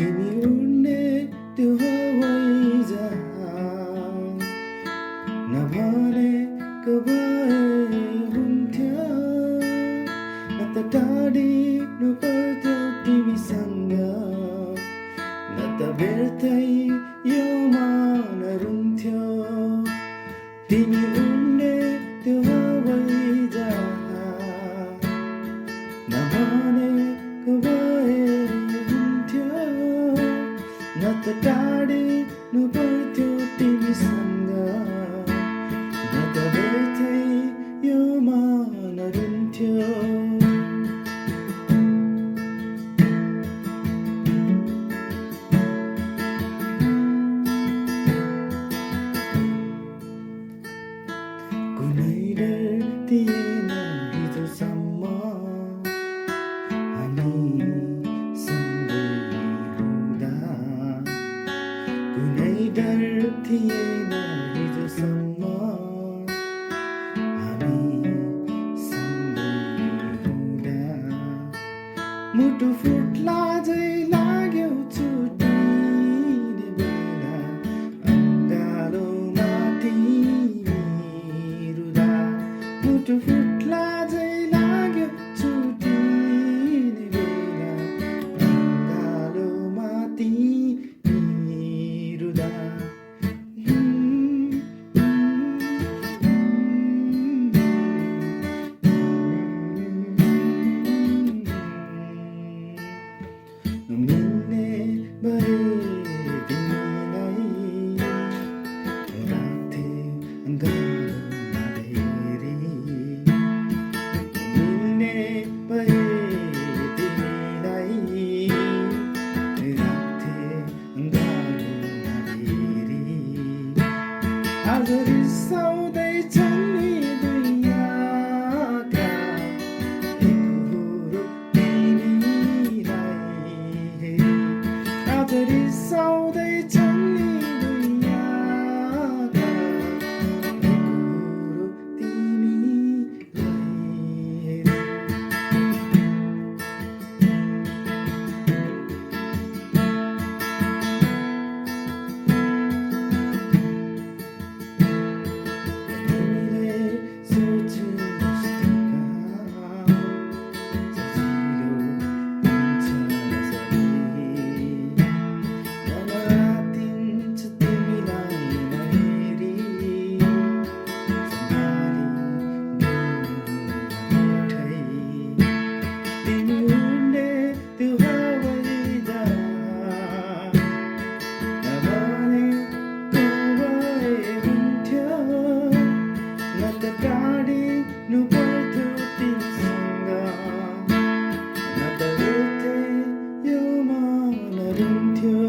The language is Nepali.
तिमी उड्ने त्यो हवाई जहाज नभनेको भए हुन्थ्यो, न त टाढिनु पर्थ्यो तिमीसँग, न त व्यर्थै यो मान रुन्थ्यो। तिमी उड्ने त्यो हवाई जहाज नभनेको भए हुन्थ्यो, न त टाढिनु पर्थ्यो तिमीसँग, न त व्यर्थै यो मान रुन्थ्यो। कुनै डर थिएन हिजोसम्म हामी सँगै हुँदा, कुनै डर थिएन हिजोसम्म हामी सँगै हुँदा। मुटु फुट्ला झै लाग्यो छुट्टिने बेला, अँगालोमा तिमी रुँदा। मुटु फुट्ला झै लाग्यो छुट्टिने बेला, अँगालोमा तिमी रुँदा। मिल्ने भए तिमीलाई राख्थे अँगालोमा धेरै, मिल्ने भए तिमीलाई राख्थे अँगालोमा धेरै। आज रिसाउँदैछन् नि दुई आँखा, एकहोरो तिमीलाई हेरी। आज रिसाउँदैछन् नि दुई आँखा, एकहोरो तिमीलाई हेरी। तिमीले सोचे जस्तो सजिलो हुन्छ सबै, नमातिन्छ तिमीलाई नहेरी, सम्हाली बैठै। तिमी उड्ने त्यो हवाई जहाज नभनेको भए हुन्थ्यो, न त टाढिनु पर्थ्यो तिमीसँग, न त व्यर्थै यो मान रुन्थ्यो।